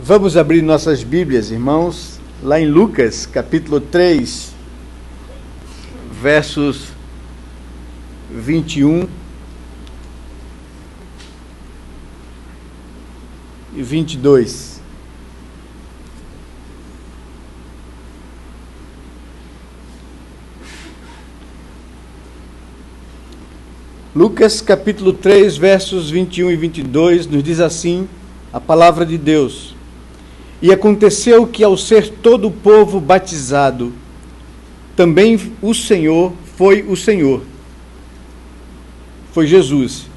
Vamos abrir nossas Bíblias, irmãos, lá em Lucas, capítulo 3, versos 21 e 22. Lucas, capítulo 3, versos 21 e 22, nos diz assim a palavra de Deus. E aconteceu que, ao ser todo o povo batizado, também o Senhor, foi Jesus.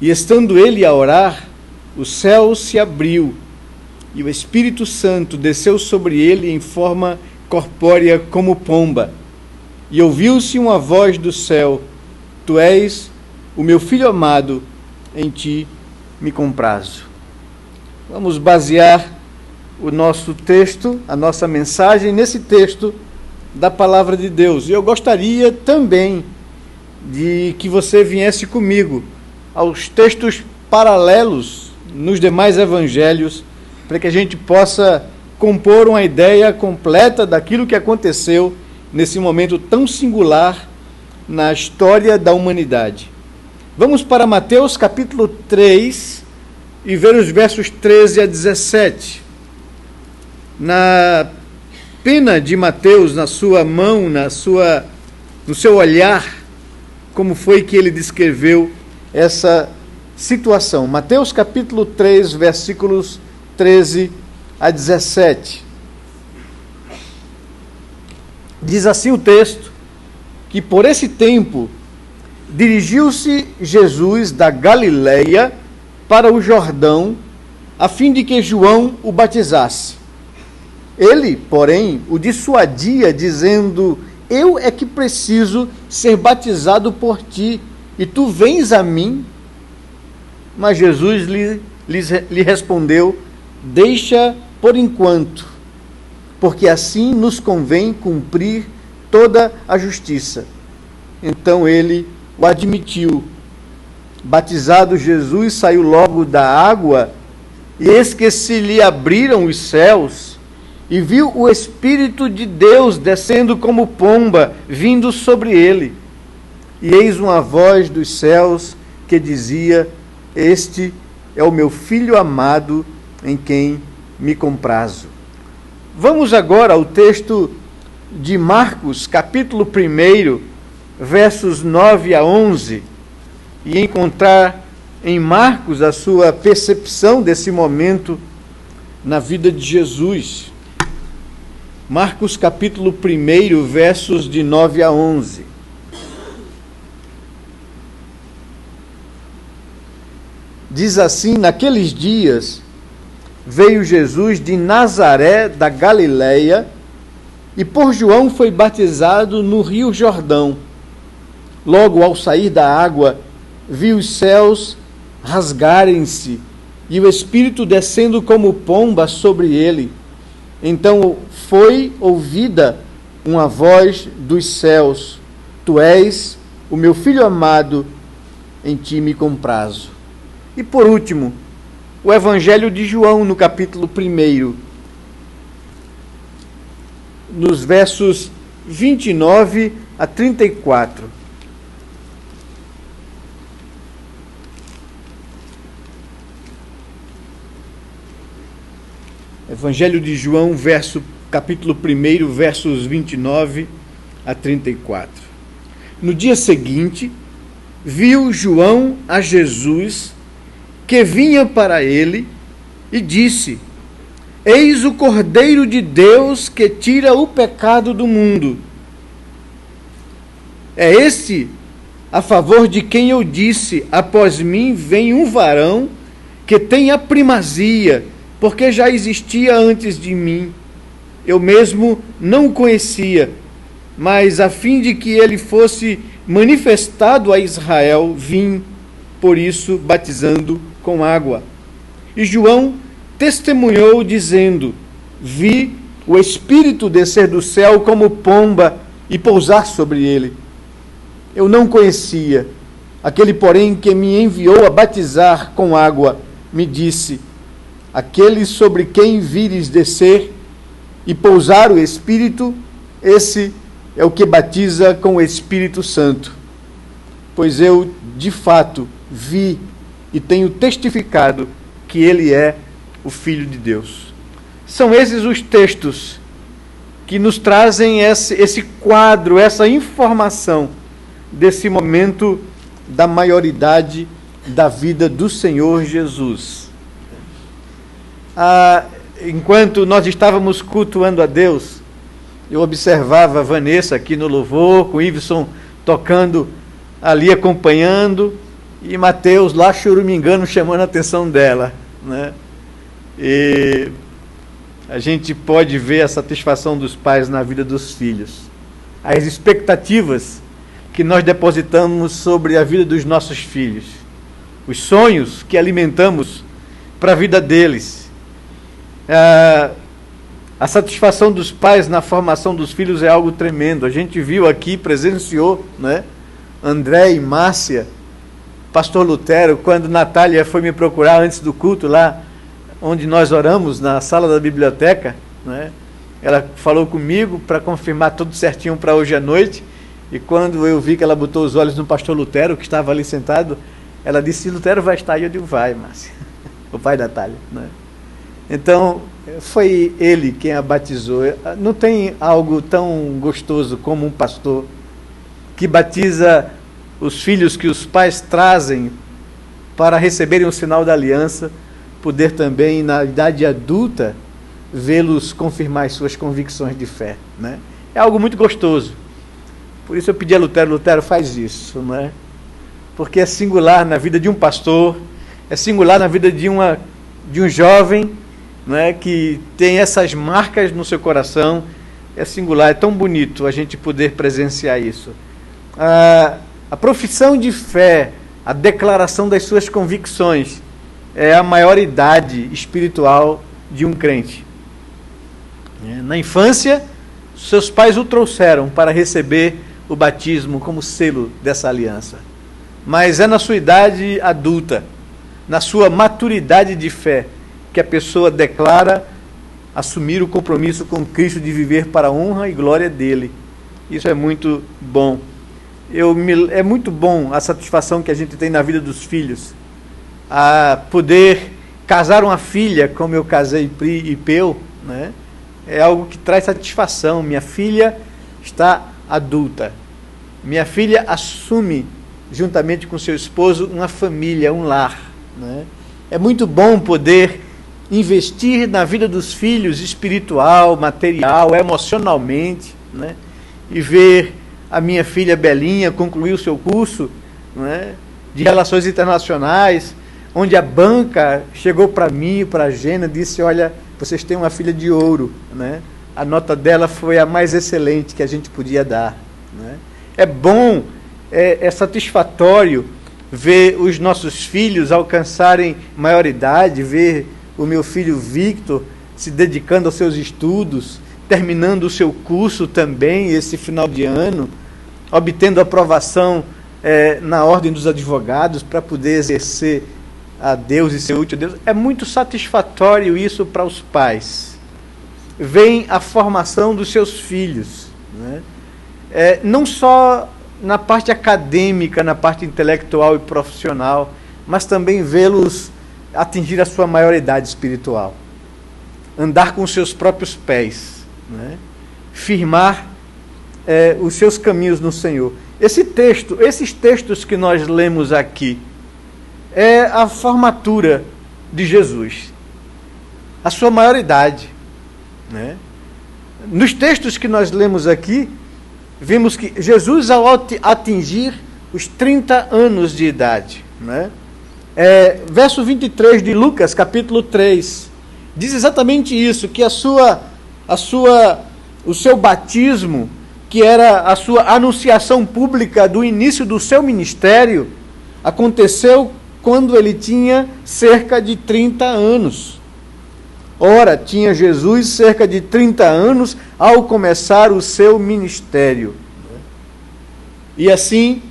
E estando ele a orar, o céu se abriu, e o Espírito Santo desceu sobre ele em forma corpórea como pomba. E ouviu-se uma voz do céu: Tu és o meu Filho amado, em ti me comprazo. Vamos basear o nosso texto, a nossa mensagem, nesse texto da Palavra de Deus. E eu gostaria também de que você viesse comigo aos textos paralelos nos demais evangelhos, para que a gente possa compor uma ideia completa daquilo que aconteceu nesse momento tão singular na história da humanidade. Vamos para Mateus capítulo 3 e ver os versos 13 a 17. Na pena de Mateus, na sua mão, no seu olhar, como foi que ele descreveu essa situação. Mateus capítulo 3, versículos 13 a 17. Diz assim o texto, que por esse tempo dirigiu-se Jesus da Galileia para o Jordão, a fim de que João o batizasse. Ele, porém, o dissuadia, dizendo: Eu é que preciso ser batizado por ti, e tu vens a mim? Mas Jesus lhe respondeu: Deixa por enquanto, porque assim nos convém cumprir toda a justiça. Então ele o admitiu. Batizado Jesus, saiu logo da água, e eis que se lhe abriram os céus, e viu o Espírito de Deus descendo como pomba, vindo sobre ele. E eis uma voz dos céus que dizia: Este é o meu Filho amado, em quem me comprazo. Vamos agora ao texto de Marcos, capítulo 1, versos 9 a 11, e encontrar em Marcos a sua percepção desse momento na vida de Jesus. Marcos capítulo 1, versos de 9 a 11. Diz assim: Naqueles dias veio Jesus de Nazaré da Galileia, e por João foi batizado no rio Jordão. Logo ao sair da água, viu os céus rasgarem-se, e o Espírito descendo como pomba sobre ele. Então foi ouvida uma voz dos céus: Tu és o meu Filho amado, em ti me comprazo. E por último, o Evangelho de João, no capítulo 1, nos versos 29 a 34. Evangelho de João, capítulo 1, versos 29 a 34. No dia seguinte, viu João a Jesus, que vinha para ele, e disse: Eis o Cordeiro de Deus que tira o pecado do mundo. É este a favor de quem eu disse: Após mim vem um varão que tem a primazia, porque já existia antes de mim. Eu mesmo não o conhecia, mas a fim de que ele fosse manifestado a Israel, vim, por isso, batizando com água. E João testemunhou, dizendo: Vi o Espírito descer do céu como pomba e pousar sobre ele. Eu não conhecia. Aquele, porém, que me enviou a batizar com água, me disse: aquele sobre quem vires descer e pousar o Espírito, esse é o que batiza com o Espírito Santo. Pois eu, de fato, vi e tenho testificado que ele é o Filho de Deus. São esses os textos que nos trazem esse quadro, essa informação desse momento da maioridade da vida do Senhor Jesus. Enquanto nós estávamos cultuando a Deus, eu observava a Vanessa aqui no louvor, com o Iveson tocando ali, acompanhando, e Mateus lá chorumingando, chamando a atenção dela, né? E a gente pode ver a satisfação dos pais na vida dos filhos, as expectativas que nós depositamos sobre a vida dos nossos filhos, os sonhos que alimentamos para a vida deles. A satisfação dos pais na formação dos filhos é algo tremendo. A gente viu aqui, presenciou, né? André e Márcia, pastor Lutero, quando Natália foi me procurar antes do culto lá, onde nós oramos, na sala da biblioteca, né? Ela falou comigo para confirmar tudo certinho para hoje à noite, e quando eu vi que ela botou os olhos no pastor Lutero, que estava ali sentado, ela disse: Lutero vai estar aí. Eu digo: vai, Márcia, o pai da Natália, né? Então, foi ele quem a batizou. Não tem algo tão gostoso como um pastor que batiza os filhos que os pais trazem para receberem o sinal da aliança, poder também, na idade adulta, vê-los confirmar as suas convicções de fé, né? É algo muito gostoso. Por isso eu pedi a Lutero: Lutero, faz isso, né? Porque é singular na vida de um pastor, é singular na vida de um jovem, né, que tem essas marcas no seu coração. É singular, é tão bonito a gente poder presenciar isso. A profissão de fé, a declaração das suas convicções, é a maioridade espiritual de um crente. Na infância, seus pais o trouxeram para receber o batismo como selo dessa aliança. Mas é na sua idade adulta, na sua maturidade de fé, que a pessoa declara assumir o compromisso com Cristo de viver para a honra e glória dele. Isso é muito bom. É muito bom a satisfação que a gente tem na vida dos filhos, a poder casar uma filha, como eu casei Pri e Peu, né? É algo que traz satisfação. Minha filha está adulta. Minha filha assume, juntamente com seu esposo, uma família, um lar, né? É muito bom poder investir na vida dos filhos, espiritual, material, emocionalmente, né? E ver a minha filha Belinha concluir o seu curso, né, de Relações Internacionais, onde a banca chegou para mim e para a Gena e disse: olha, vocês têm uma filha de ouro, né? A nota dela foi a mais excelente que a gente podia dar, né? É bom, é satisfatório ver os nossos filhos alcançarem maioridade, ver o meu filho Victor se dedicando aos seus estudos, terminando o seu curso também esse final de ano, obtendo aprovação na ordem dos advogados para poder exercer a Deus e ser útil a Deus. É muito satisfatório isso para os pais. Vem a formação dos seus filhos, né? Não só na parte acadêmica, na parte intelectual e profissional, mas também vê-los atingir a sua maioridade espiritual, andar com os seus próprios pés, né? Firmar os seus caminhos no Senhor. Esses textos que nós lemos aqui, é a formatura de Jesus, a sua maioridade, né? Nos textos que nós lemos aqui, vimos que Jesus, ao atingir os 30 anos de idade, né? Verso 23 de Lucas, capítulo 3, diz exatamente isso, que o seu batismo, que era a sua anunciação pública do início do seu ministério, aconteceu quando ele tinha cerca de 30 anos. Ora, tinha Jesus cerca de 30 anos ao começar o seu ministério. E assim,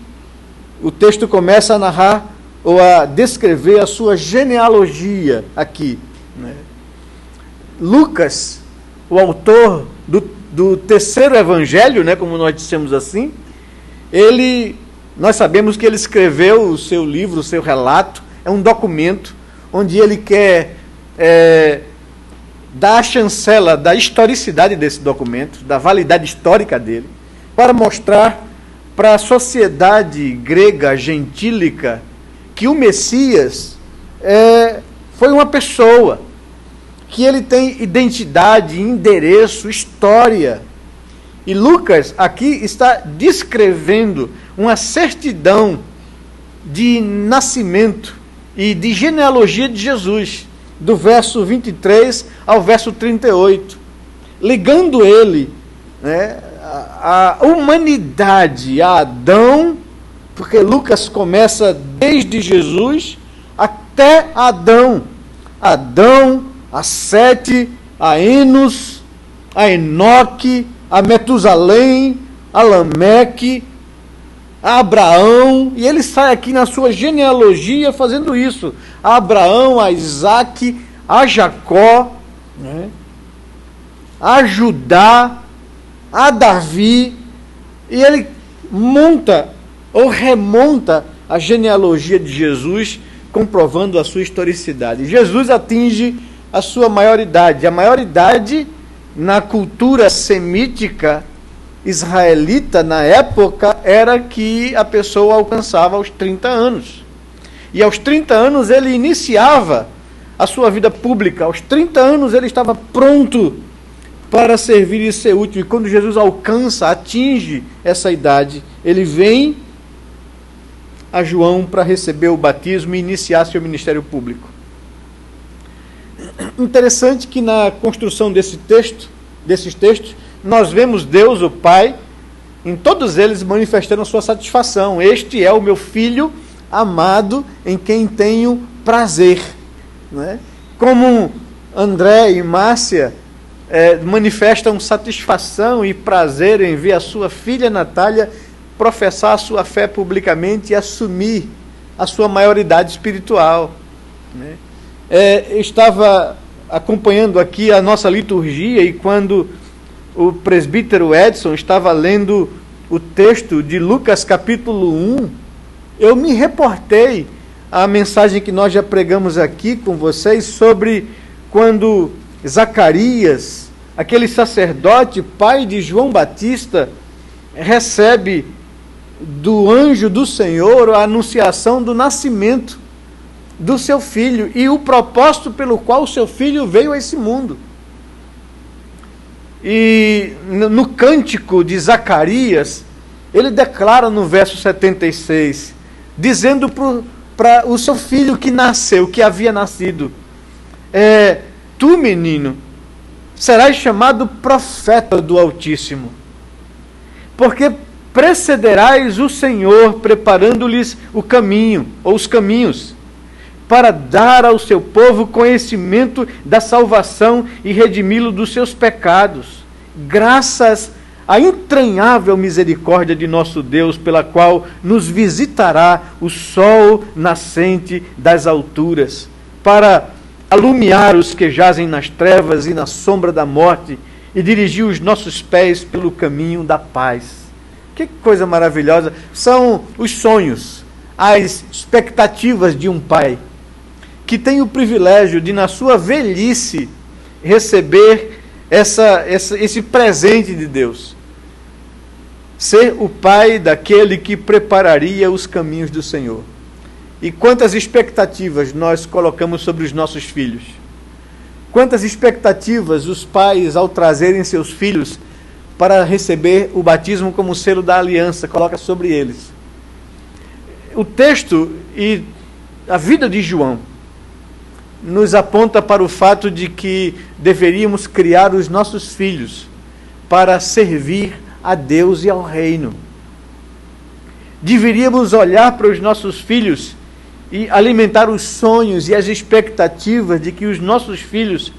o texto começa a narrar ou a descrever a sua genealogia aqui, né? Lucas, o autor do terceiro evangelho, né, como nós dissemos assim, nós sabemos que ele escreveu o seu livro, o seu relato, é um documento onde ele quer dar a chancela da historicidade desse documento, da validade histórica dele, para mostrar para a sociedade grega, gentílica, que o Messias foi uma pessoa, que ele tem identidade, endereço, história. E Lucas aqui está descrevendo uma certidão de nascimento e de genealogia de Jesus, do verso 23 ao verso 38, ligando ele, né, a humanidade, a Adão, porque Lucas começa desde Jesus até Adão, a Sete, a Enos, a Enoque, a Metusalém, a Lameque, a Abraão, e ele sai aqui na sua genealogia fazendo isso, a Abraão, a Isaac, a Jacó, né, a Judá, a Davi, e ele monta ou remonta a genealogia de Jesus, comprovando a sua historicidade. Jesus atinge a sua maioridade. A maioridade na cultura semítica israelita, na época, era que a pessoa alcançava aos 30 anos. E aos 30 anos ele iniciava a sua vida pública. Aos 30 anos ele estava pronto para servir e ser útil. E quando Jesus atinge essa idade, ele vem a João para receber o batismo e iniciar seu ministério público. Interessante que na construção desses textos, nós vemos Deus, o Pai, em todos eles manifestando a sua satisfação. Este é o meu filho amado, em quem tenho prazer. Né? Como André e Márcia manifestam satisfação e prazer em ver a sua filha Natália professar a sua fé publicamente e assumir a sua maioridade espiritual. Né? Eu estava acompanhando aqui a nossa liturgia e quando o presbítero Edson estava lendo o texto de Lucas capítulo 1, eu me reportei à mensagem que nós já pregamos aqui com vocês sobre quando Zacarias, aquele sacerdote, pai de João Batista, recebe do anjo do Senhor a anunciação do nascimento do seu filho e o propósito pelo qual o seu filho veio a esse mundo. E no cântico de Zacarias, ele declara no verso 76, dizendo para o seu filho que nasceu, que havia nascido, tu, menino, serás chamado profeta do Altíssimo, porque precederás o Senhor, preparando-lhes o caminho, ou os caminhos, para dar ao seu povo conhecimento da salvação e redimi-lo dos seus pecados, graças à entranhável misericórdia de nosso Deus, pela qual nos visitará o sol nascente das alturas, para alumiar os que jazem nas trevas e na sombra da morte, e dirigir os nossos pés pelo caminho da paz. Que coisa maravilhosa! São os sonhos, as expectativas de um pai, que tem o privilégio de, na sua velhice, receber esse presente de Deus. Ser o pai daquele que prepararia os caminhos do Senhor. E quantas expectativas nós colocamos sobre os nossos filhos. Quantas expectativas os pais, ao trazerem seus filhos para receber o batismo como selo da aliança, coloca sobre eles. O texto e a vida de João nos aponta para o fato de que deveríamos criar os nossos filhos para servir a Deus e ao reino. Deveríamos olhar para os nossos filhos e alimentar os sonhos e as expectativas de que os nossos filhos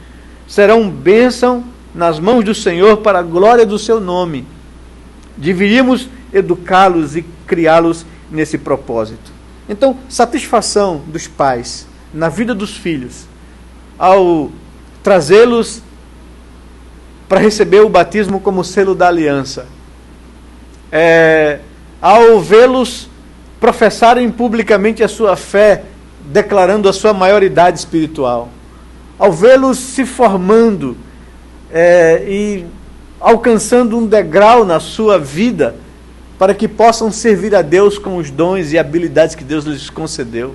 serão bênção nas mãos do Senhor para a glória do seu nome. Deveríamos educá-los e criá-los nesse propósito. Então, satisfação dos pais na vida dos filhos ao trazê-los para receber o batismo como selo da aliança, ao vê-los professarem publicamente a sua fé, declarando a sua maioridade espiritual, ao vê-los se formando e alcançando um degrau na sua vida, para que possam servir a Deus com os dons e habilidades que Deus lhes concedeu,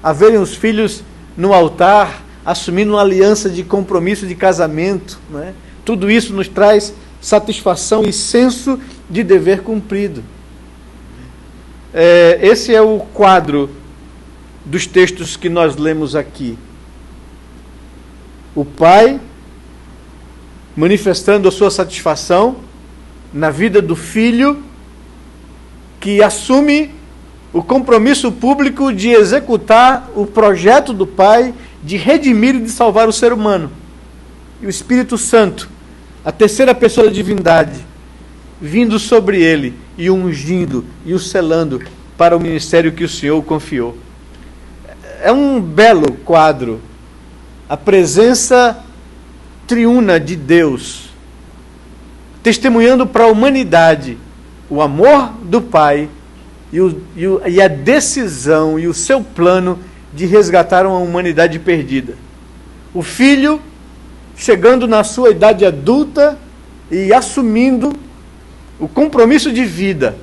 a verem os filhos no altar, assumindo uma aliança de compromisso de casamento, né? Tudo isso nos traz satisfação e senso de dever cumprido. Esse é o quadro dos textos que nós lemos aqui. O pai manifestando a sua satisfação na vida do filho, que assume o compromisso público de executar o projeto do pai de redimir e de salvar o ser humano. E o Espírito Santo, a terceira pessoa da divindade, vindo sobre ele e o ungindo e o selando para o ministério que o Senhor confiou. É um belo quadro, a presença triuna de Deus, testemunhando para a humanidade o amor do Pai e a decisão e o seu plano de resgatar uma humanidade perdida. O Filho chegando na sua idade adulta e assumindo o compromisso de vida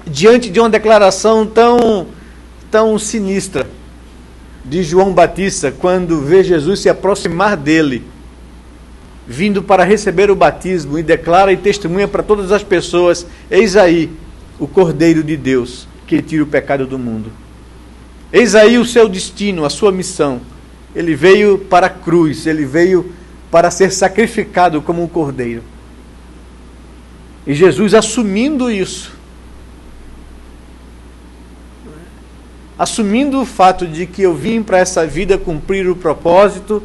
diante de uma declaração tão sinistra de João Batista, quando vê Jesus se aproximar dele, vindo para receber o batismo, e declara e testemunha para todas as pessoas: eis aí o Cordeiro de Deus, que tira o pecado do mundo. Eis aí o seu destino, a sua missão. Ele veio para a cruz, ele veio para ser sacrificado como um cordeiro. E Jesus, assumindo isso, assumindo o fato de que eu vim para essa vida cumprir o propósito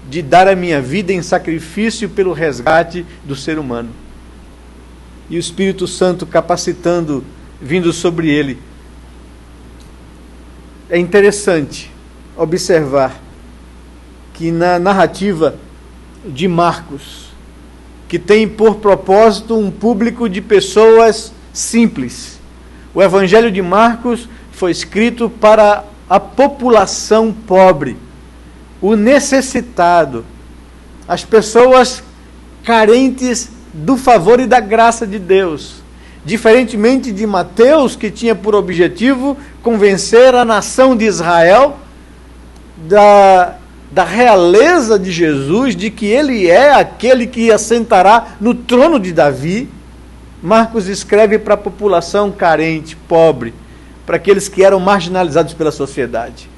de dar a minha vida em sacrifício pelo resgate do ser humano. E o Espírito Santo capacitando, vindo sobre ele. É interessante observar que na narrativa de Marcos, que tem por propósito um público de pessoas simples, o Evangelho de Marcos foi escrito para a população pobre, o necessitado, as pessoas carentes do favor e da graça de Deus. Diferentemente de Mateus, que tinha por objetivo convencer a nação de Israel da realeza de Jesus, de que ele é aquele que assentará no trono de Davi, Marcos escreve para a população carente, pobre, para aqueles que eram marginalizados pela sociedade.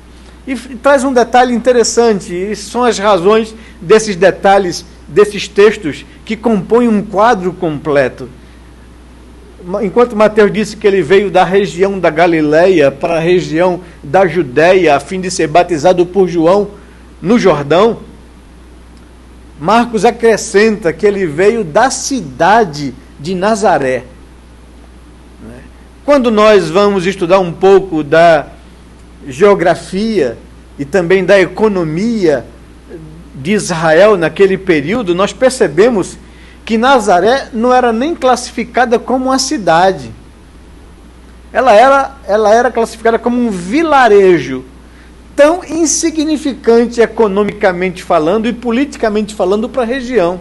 E traz um detalhe interessante, e são as razões desses detalhes, desses textos, que compõem um quadro completo. Enquanto Mateus disse que ele veio da região da Galileia para a região da Judéia, a fim de ser batizado por João no Jordão, Marcos acrescenta que ele veio da cidade de Nazaré. Quando nós vamos estudar um pouco da geografia e também da economia de Israel naquele período, nós percebemos que Nazaré não era nem classificada como uma cidade. Ela era classificada como um vilarejo, tão insignificante economicamente falando e politicamente falando para a região.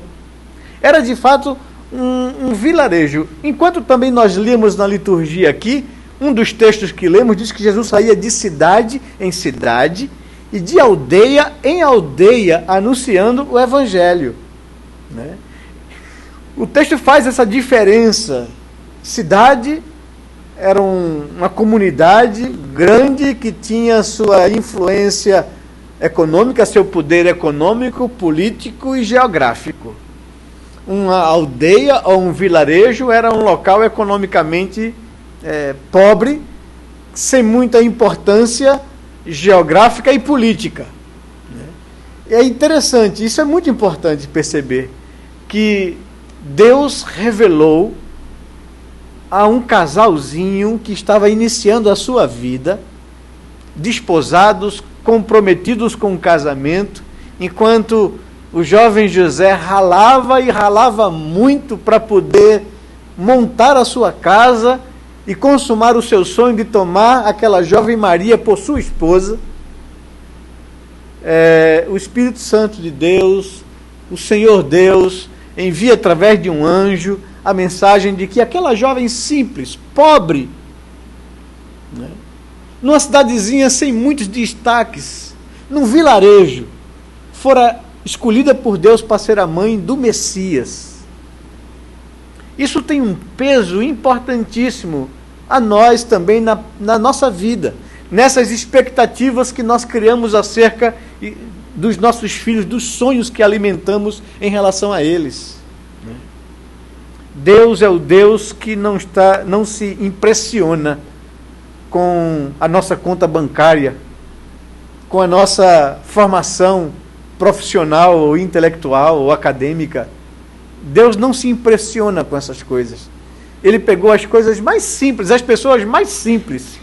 Era de fato um vilarejo. Enquanto também nós lemos na liturgia aqui, um dos textos que lemos diz que Jesus saía de cidade em cidade e de aldeia em aldeia anunciando o Evangelho. Né? O texto faz essa diferença. Cidade era uma comunidade grande que tinha sua influência econômica, seu poder econômico, político e geográfico. Uma aldeia ou um vilarejo era um local economicamente pobre, sem muita importância geográfica e política. É interessante, isso é muito importante perceber, que Deus revelou a um casalzinho que estava iniciando a sua vida, desposados, comprometidos com o casamento, enquanto o jovem José ralava e ralava muito para poder montar a sua casa e consumar o seu sonho de tomar aquela jovem Maria por sua esposa. O Espírito Santo de Deus, o Senhor Deus, envia através de um anjo a mensagem de que aquela jovem simples, pobre, né, numa cidadezinha sem muitos destaques, num vilarejo, fora escolhida por Deus para ser a mãe do Messias. Isso tem um peso importantíssimo a nós também na nossa vida, nessas expectativas que nós criamos acerca dos nossos filhos, dos sonhos que alimentamos em relação a eles. Deus é o Deus que não se impressiona com a nossa conta bancária, com a nossa formação profissional, ou intelectual, ou acadêmica. Deus não se impressiona com essas coisas. Ele pegou as coisas mais simples, as pessoas mais simples,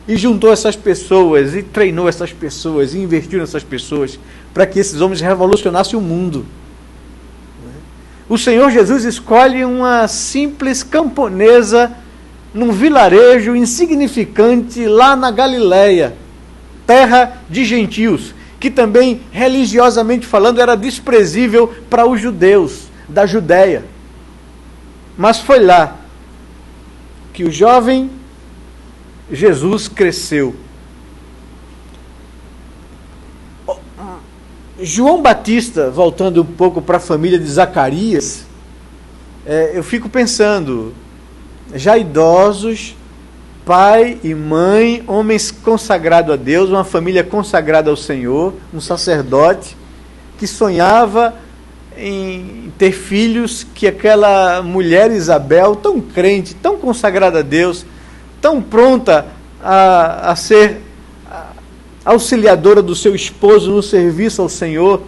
e juntou essas pessoas, e treinou essas pessoas, e investiu nessas pessoas, para que esses homens revolucionassem o mundo. O Senhor Jesus escolhe uma simples camponesa num vilarejo insignificante lá na Galileia, terra de gentios, que também, religiosamente falando, era desprezível para os judeus da Judéia. Mas foi lá que o jovem Jesus cresceu. João Batista, voltando um pouco para a família de Zacarias, eu fico pensando, já idosos, pai e mãe, homens consagrados a Deus, uma família consagrada ao Senhor, um sacerdote que sonhava em ter filhos, que aquela mulher Isabel, tão crente, tão consagrada a Deus, tão pronta a ser auxiliadora do seu esposo no serviço ao Senhor,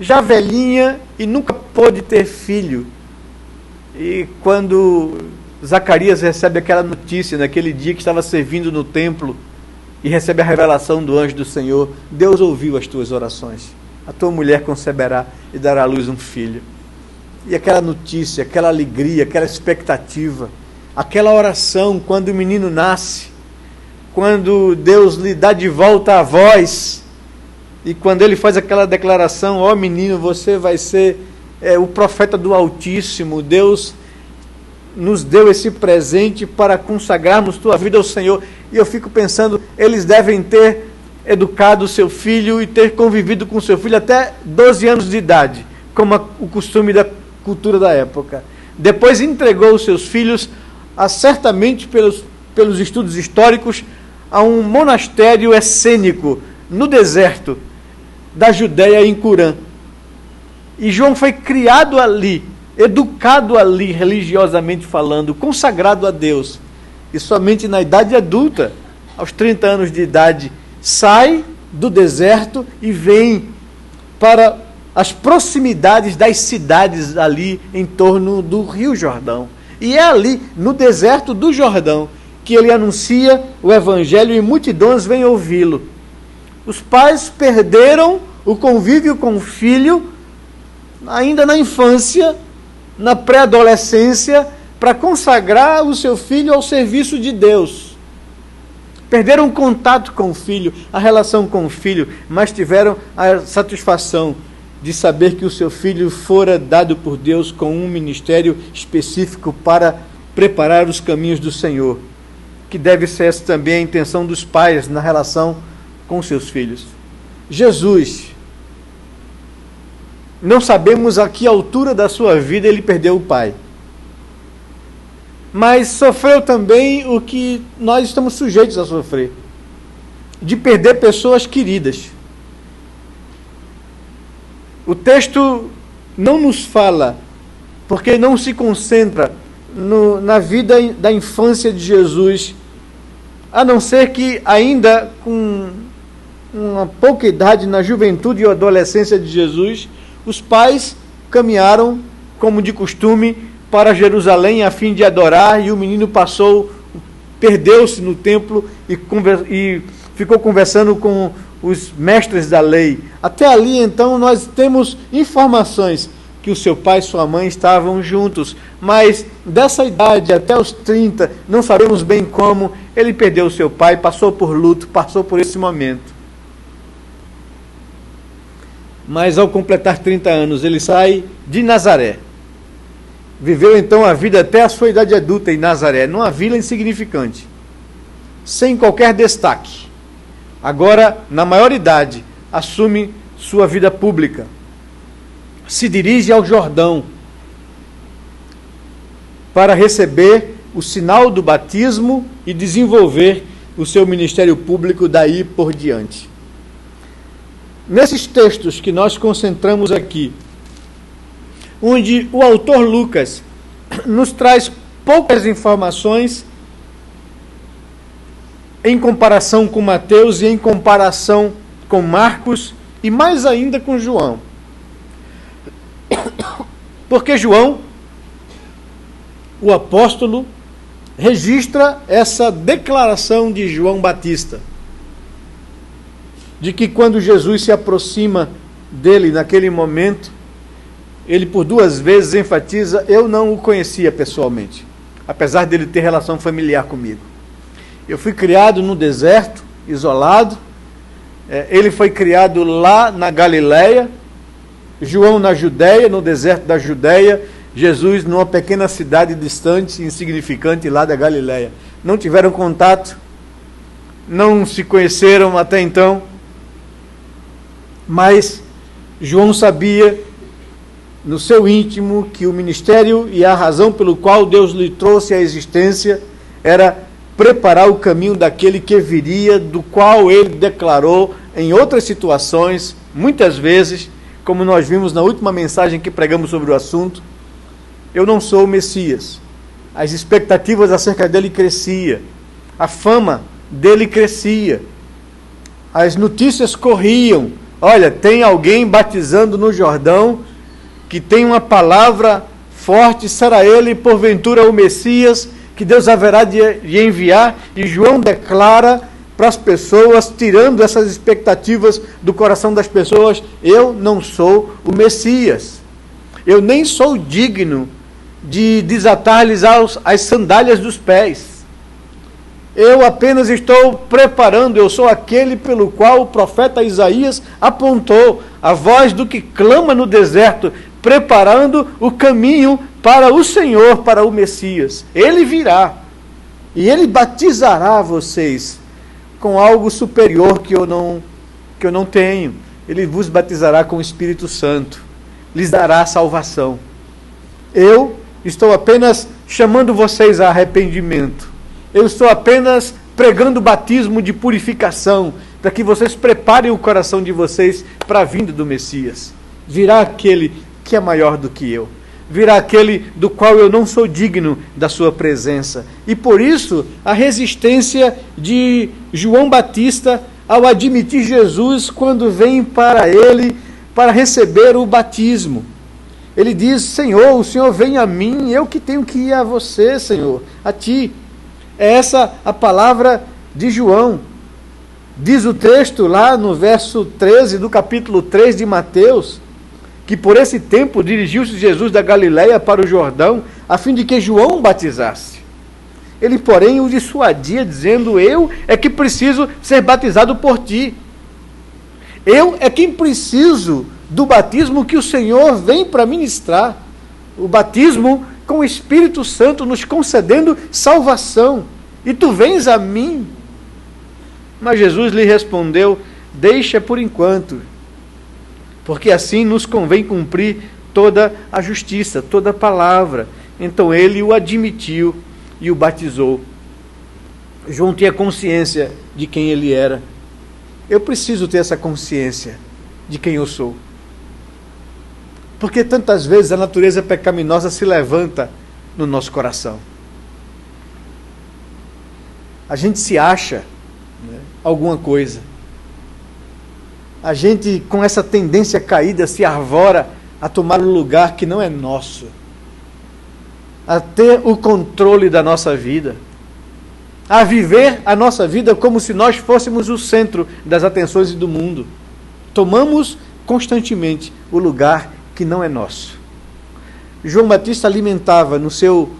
já velhinha e nunca pôde ter filho. E quando Zacarias recebe aquela notícia, naquele dia que estava servindo no templo, e recebe a revelação do anjo do Senhor: Deus ouviu as tuas orações, a tua mulher conceberá e dará à luz um filho. E aquela notícia, aquela alegria, aquela expectativa, aquela oração quando o menino nasce, quando Deus lhe dá de volta a voz, e quando ele faz aquela declaração: ó menino, você vai ser o profeta do Altíssimo, Deus nos deu esse presente para consagrarmos tua vida ao Senhor. E eu fico pensando, eles devem ter educado o seu filho e ter convivido com o seu filho até 12 anos de idade, como o costume da cultura da época. Depois entregou os seus filhos, certamente pelos estudos históricos, a um monastério essênico no deserto da Judéia, em Curã. E João foi criado ali, educado ali, religiosamente falando, consagrado a Deus. E somente na idade adulta, aos 30 anos de idade, sai do deserto e vem para as proximidades das cidades ali em torno do Rio Jordão. E é ali, no deserto do Jordão, que ele anuncia o Evangelho e multidões vêm ouvi-lo. Os pais perderam o convívio com o filho ainda na infância, na pré-adolescência, para consagrar o seu filho ao serviço de Deus. Perderam o contato com o filho, a relação com o filho, mas tiveram a satisfação de saber que o seu filho fora dado por Deus com um ministério específico para preparar os caminhos do Senhor, que deve ser essa também a intenção dos pais na relação com seus filhos. Jesus, não sabemos a que altura da sua vida ele perdeu o pai, mas sofreu também o que nós estamos sujeitos a sofrer, de perder pessoas queridas. O texto não nos fala, porque não se concentra na vida da infância de Jesus, a não ser que ainda com uma pouca idade, na juventude e adolescência de Jesus, os pais caminharam, como de costume, para Jerusalém a fim de adorar, e o menino perdeu-se no templo e ficou conversando com os mestres da lei. Até ali, então, nós temos informações que o seu pai e sua mãe estavam juntos, mas dessa idade até os 30, não sabemos bem como, ele perdeu o seu pai, passou por luto, passou por esse momento. Mas ao completar 30 anos, ele sai de Nazaré. Viveu então a vida até a sua idade adulta em Nazaré, numa vila insignificante, sem qualquer destaque. Agora, na maioridade, assume sua vida pública. Se dirige ao Jordão para receber o sinal do batismo e desenvolver o seu ministério público daí por diante. Nesses textos que nós concentramos aqui, onde o autor Lucas nos traz poucas informações em comparação com Mateus e em comparação com Marcos e mais ainda com João. Porque João, o apóstolo, registra essa declaração de João Batista, de que quando Jesus se aproxima dele naquele momento, ele por 2 vezes enfatiza: eu não o conhecia pessoalmente, apesar dele ter relação familiar comigo. Eu fui criado no deserto, isolado. Ele foi criado lá na Galileia, João na Judéia, no deserto da Judéia, Jesus numa pequena cidade distante, insignificante lá da Galileia. Não tiveram contato, não se conheceram até então, mas João sabia no seu íntimo que o ministério e a razão pelo qual Deus lhe trouxe à existência era preparar o caminho daquele que viria, do qual ele declarou em outras situações, muitas vezes, como nós vimos na última mensagem que pregamos sobre o assunto: eu não sou o Messias. As expectativas acerca dele cresciam, a fama dele crescia, as notícias corriam: olha, tem alguém batizando no Jordão, que tem uma palavra forte, será ele porventura o Messias, que Deus haverá de enviar? E João declara para as pessoas, tirando essas expectativas do coração das pessoas: eu não sou o Messias, eu nem sou digno de desatar-lhes as sandálias dos pés, eu apenas estou preparando, eu sou aquele pelo qual o profeta Isaías apontou, a voz do que clama no deserto, preparando o caminho para o Senhor, para o Messias. Ele virá e ele batizará vocês com algo superior que eu não tenho. Ele vos batizará com o Espírito Santo, lhes dará salvação. Eu estou apenas chamando vocês a arrependimento. Eu estou apenas pregando o batismo de purificação, para que vocês preparem o coração de vocês para a vinda do Messias. Virá aquele que é maior do que eu. Virá aquele do qual eu não sou digno da sua presença. E por isso, a resistência de João Batista ao admitir Jesus quando vem para ele para receber o batismo. Ele diz: Senhor, o Senhor vem a mim, eu que tenho que ir a você, Senhor, a ti. É essa a palavra de João. Diz o texto lá no verso 13 do capítulo 3 de Mateus, que por esse tempo dirigiu-se Jesus da Galileia para o Jordão, a fim de que João o batizasse. Ele, porém, o dissuadia, dizendo: eu é que preciso ser batizado por ti. Eu é quem preciso do batismo que o Senhor vem para ministrar. O batismo com o Espírito Santo nos concedendo salvação. E tu vens a mim? Mas Jesus lhe respondeu: deixa por enquanto, porque assim nos convém cumprir toda a justiça, toda a palavra. Então ele o admitiu e o batizou. João tinha consciência de quem ele era. Eu preciso ter essa consciência de quem eu sou. Porque tantas vezes a natureza pecaminosa se levanta no nosso coração. A gente se acha, alguma coisa. A gente, com essa tendência caída, se arvora a tomar um lugar que não é nosso, a ter o controle da nossa vida, a viver a nossa vida como se nós fôssemos o centro das atenções do mundo. Tomamos constantemente o lugar que não é nosso. João Batista alimentava no seu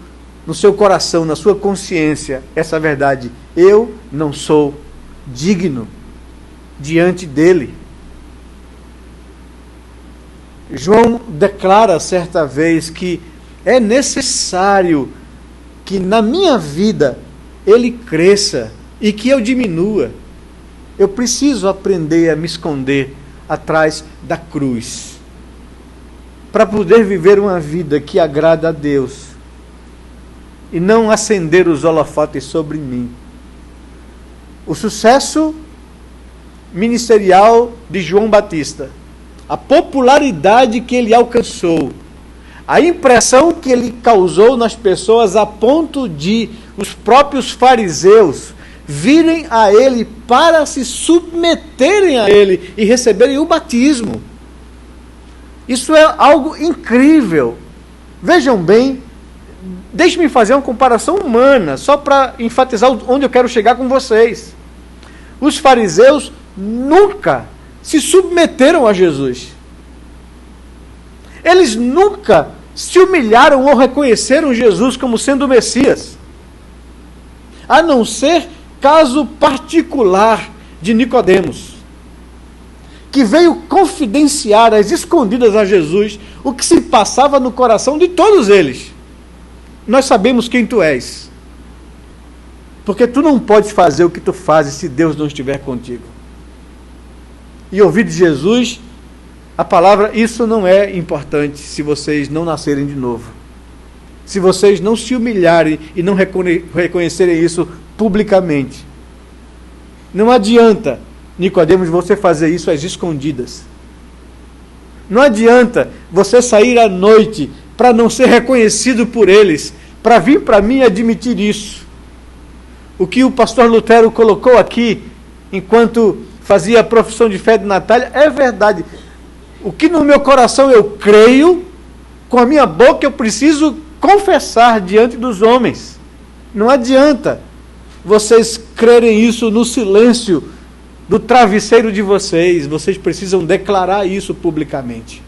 coração, na sua consciência, essa verdade. Eu não sou digno diante dele. João declara certa vez que é necessário que na minha vida ele cresça e que eu diminua. Eu preciso aprender a me esconder atrás da cruz para poder viver uma vida que agrada a Deus e não acender os holofotes sobre mim. O sucesso ministerial de João Batista, a popularidade que ele alcançou, a impressão que ele causou nas pessoas a ponto de os próprios fariseus virem a ele para se submeterem a ele e receberem o batismo. Isso é algo incrível. Vejam bem, deixe-me fazer uma comparação humana, só para enfatizar onde eu quero chegar com vocês. Os fariseus nunca se submeteram a Jesus. Eles nunca se humilharam ou reconheceram Jesus como sendo o Messias. A não ser caso particular de Nicodemos, que veio confidenciar às escondidas a Jesus o que se passava no coração de todos eles. Nós sabemos quem tu és, porque tu não podes fazer o que tu fazes se Deus não estiver contigo. E ouvir de Jesus a palavra, isso não é importante se vocês não nascerem de novo. Se vocês não se humilharem e não reconhecerem isso publicamente. Não adianta, Nicodemos, você fazer isso às escondidas. Não adianta você sair à noite para não ser reconhecido por eles, para vir para mim admitir isso. O que o pastor Lutero colocou aqui, enquanto fazia a profissão de fé de Natália, é verdade. O que no meu coração eu creio, com a minha boca eu preciso confessar diante dos homens. Não adianta vocês crerem isso no silêncio do travesseiro de vocês. Vocês precisam declarar isso publicamente.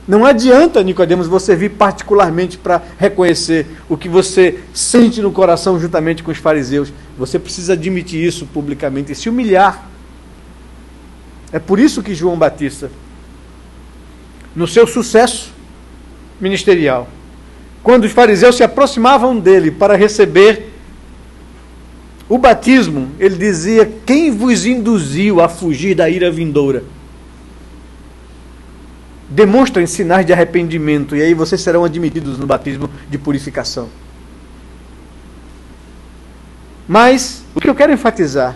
Não adianta, Nicodemos, você vir particularmente para reconhecer o que você sente no coração juntamente com os fariseus. Você precisa admitir isso publicamente e se humilhar. É por isso que João Batista, no seu sucesso ministerial, quando os fariseus se aproximavam dele para receber o batismo, ele dizia: quem vos induziu a fugir da ira vindoura? Demonstrem sinais de arrependimento, e aí vocês serão admitidos no batismo de purificação. Mas o que eu quero enfatizar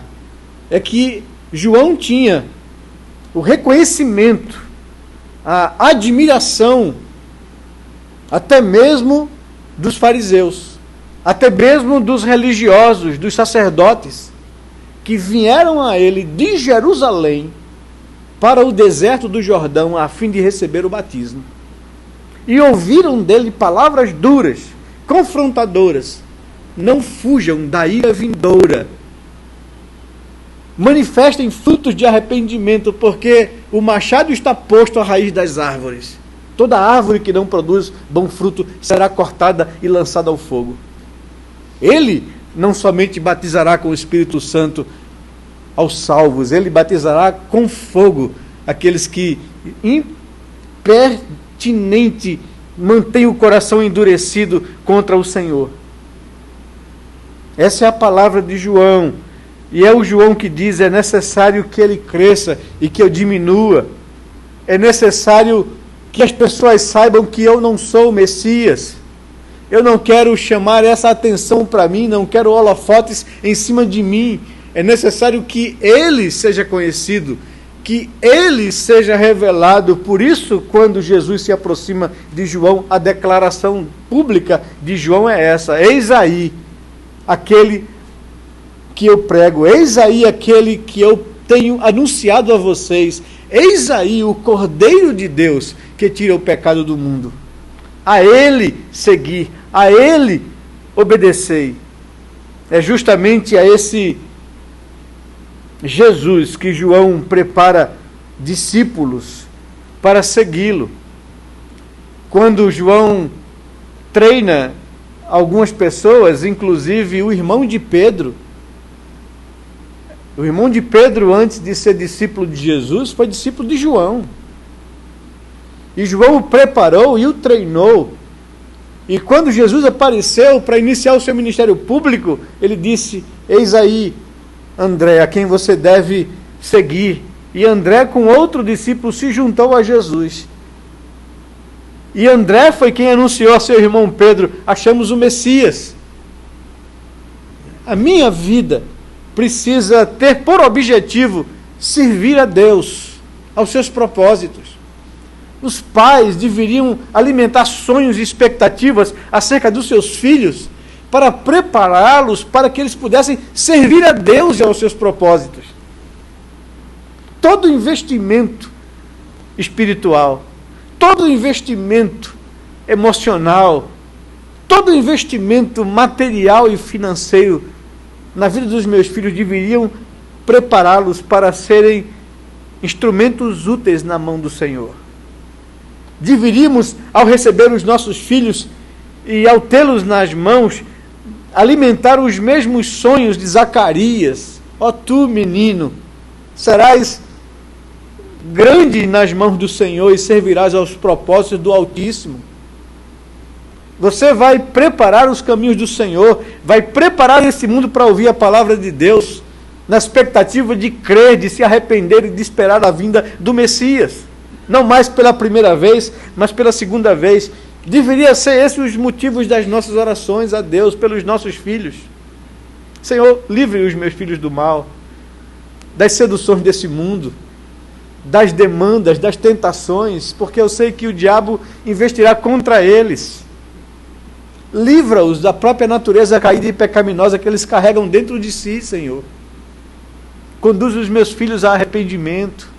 é que João tinha o reconhecimento, a admiração, até mesmo dos fariseus, até mesmo dos religiosos, dos sacerdotes, que vieram a ele de Jerusalém para o deserto do Jordão, a fim de receber o batismo. E ouviram dele palavras duras, confrontadoras. Não fujam da ira vindoura. Manifestem frutos de arrependimento, porque o machado está posto à raiz das árvores. Toda árvore que não produz bom fruto será cortada e lançada ao fogo. Ele não somente batizará com o Espírito Santo aos salvos, ele batizará com fogo aqueles que impertinente mantêm o coração endurecido contra o Senhor. Essa é a palavra de João. E é o João que diz: é necessário que ele cresça e que eu diminua. É necessário que as pessoas saibam que eu não sou o Messias. Eu não quero chamar essa atenção para mim, não quero holofotes em cima de mim. É necessário que ele seja conhecido, que ele seja revelado. Por isso, quando Jesus se aproxima de João, a declaração pública de João é essa: eis aí aquele que eu prego, eis aí aquele que eu tenho anunciado a vocês, eis aí o Cordeiro de Deus que tira o pecado do mundo. A ele seguir, a ele obedecei. é justamente a esse Jesus que João prepara discípulos para segui-lo. Quando João treina algumas pessoas, inclusive o irmão de Pedro. O irmão de Pedro, antes de ser discípulo de Jesus, foi discípulo de João. E João o preparou e o treinou. E quando Jesus apareceu para iniciar o seu ministério público, ele disse: eis aí, André, a quem você deve seguir. E André, com outro discípulo, se juntou a Jesus. E André foi quem anunciou a seu irmão Pedro: achamos o Messias. A minha vida precisa ter por objetivo servir a Deus, aos seus propósitos. Os pais deveriam alimentar sonhos e expectativas acerca dos seus filhos para prepará-los para que eles pudessem servir a Deus e aos seus propósitos. Todo investimento espiritual, todo investimento emocional, todo investimento material e financeiro na vida dos meus filhos deveriam prepará-los para serem instrumentos úteis na mão do Senhor. Deveríamos, ao receber os nossos filhos e ao tê-los nas mãos, alimentar os mesmos sonhos de Zacarias. Ó tu, menino, serás grande nas mãos do Senhor e servirás aos propósitos do Altíssimo. Você vai preparar os caminhos do Senhor, vai preparar esse mundo para ouvir a palavra de Deus, na expectativa de crer, de se arrepender e de esperar a vinda do Messias. Não mais pela primeira vez, mas pela segunda vez. Deveria ser esses os motivos das nossas orações a Deus, pelos nossos filhos. Senhor, livre os meus filhos do mal, das seduções desse mundo, das demandas, das tentações, porque eu sei que o diabo investirá contra eles. Livra-os da própria natureza caída e pecaminosa que eles carregam dentro de si, Senhor. Conduz os meus filhos a arrependimento,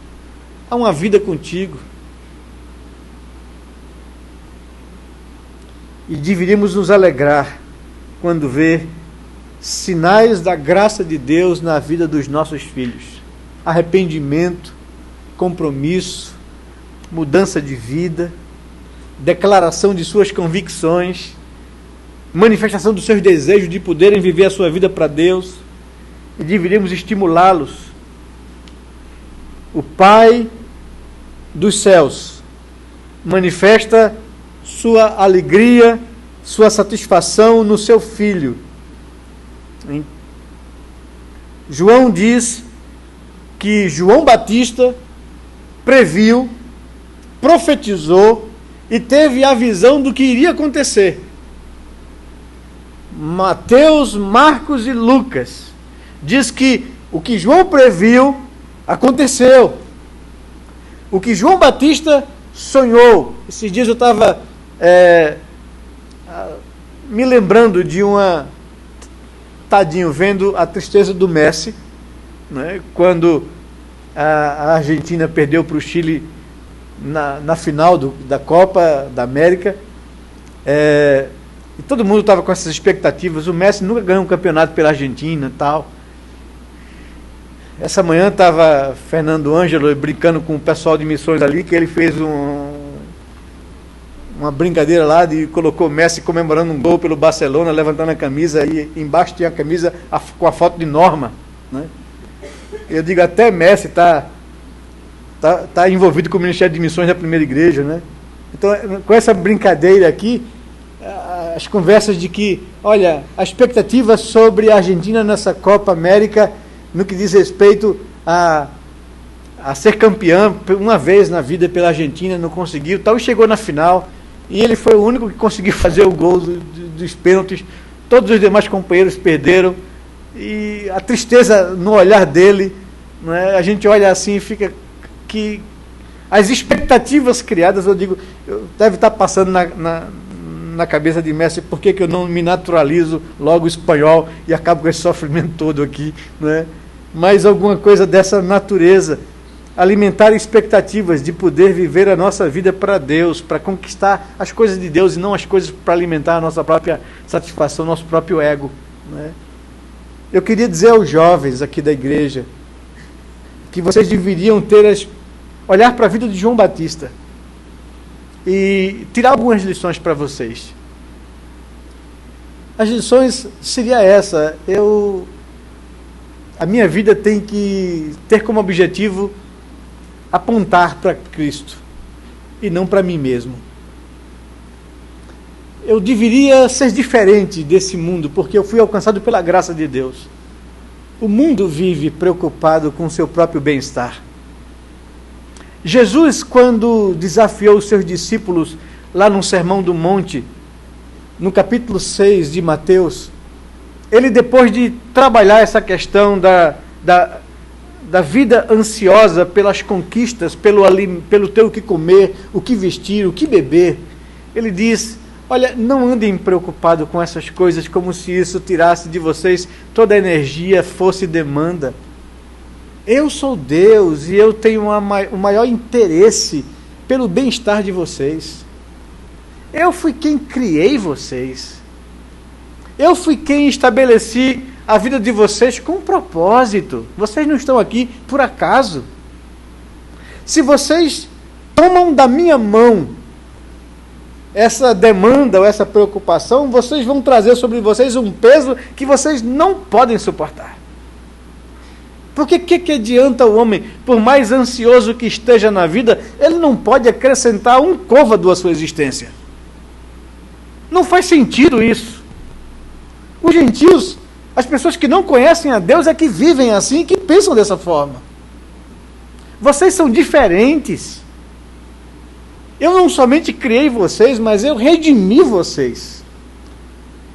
a uma vida contigo. E deveríamos nos alegrar quando ver sinais da graça de Deus na vida dos nossos filhos. Arrependimento, compromisso, mudança de vida, declaração de suas convicções, manifestação dos seus desejos de poderem viver a sua vida para Deus. E deveríamos estimulá-los. O Pai dos céus manifesta sua alegria, sua satisfação no seu Filho. João diz que João Batista previu, profetizou e teve a visão do que iria acontecer. Mateus, Marcos e Lucas diz que o que João previu aconteceu. O que João Batista sonhou. Esses dias eu estava me lembrando de vendo a tristeza do Messi, né, quando a Argentina perdeu para o Chile na final da Copa da América. E todo mundo estava com essas expectativas. O Messi nunca ganhou um campeonato pela Argentina e tal. Essa manhã estava Fernando Ângelo brincando com o pessoal de missões ali, que ele fez uma brincadeira lá e colocou o Messi comemorando um gol pelo Barcelona, levantando a camisa, e embaixo tinha a camisa com a foto de Norma, né? Eu digo, até Messi está envolvido com o Ministério de Missões da Primeira Igreja, né? Então, com essa brincadeira aqui, as conversas de que, olha, a expectativa sobre a Argentina nessa Copa América, no que diz respeito a ser campeão uma vez na vida pela Argentina, não conseguiu, tal, e chegou na final, e ele foi o único que conseguiu fazer o gol dos pênaltis. Todos os demais companheiros perderam, e a tristeza no olhar dele, né, a gente olha assim e fica que as expectativas criadas, eu digo, deve estar passando na cabeça de Messi, por que eu não me naturalizo logo espanhol e acabo com esse sofrimento todo aqui, né? Mas alguma coisa dessa natureza, alimentar expectativas de poder viver a nossa vida para Deus, para conquistar as coisas de Deus e não as coisas para alimentar a nossa própria satisfação, nosso próprio ego, né? Eu queria dizer aos jovens aqui da igreja que vocês deveriam olhar para a vida de João Batista e tirar algumas lições para vocês. As lições seria essa: a minha vida tem que ter como objetivo apontar para Cristo e não para mim mesmo. Eu deveria ser diferente desse mundo, porque eu fui alcançado pela graça de Deus. O mundo vive preocupado com o seu próprio bem-estar. Jesus, quando desafiou os seus discípulos lá no Sermão do Monte, no capítulo 6 de Mateus, ele, depois de trabalhar essa questão da vida ansiosa pelas conquistas, pelo ter o que comer, o que vestir, o que beber, ele diz: olha, não andem preocupados com essas coisas como se isso tirasse de vocês toda a energia, fosse demanda. Eu sou Deus e eu tenho o maior interesse pelo bem-estar de vocês. Eu fui quem criei vocês. Eu fui quem estabeleci a vida de vocês com um propósito. Vocês não estão aqui por acaso. Se vocês tomam da minha mão essa demanda ou essa preocupação, vocês vão trazer sobre vocês um peso que vocês não podem suportar. Porque que adianta o homem, por mais ansioso que esteja na vida, ele não pode acrescentar um côvado à sua existência. Não faz sentido isso. Os gentios, as pessoas que não conhecem a Deus, é que vivem assim e que pensam dessa forma. Vocês são diferentes. Eu não somente criei vocês, mas eu redimi vocês.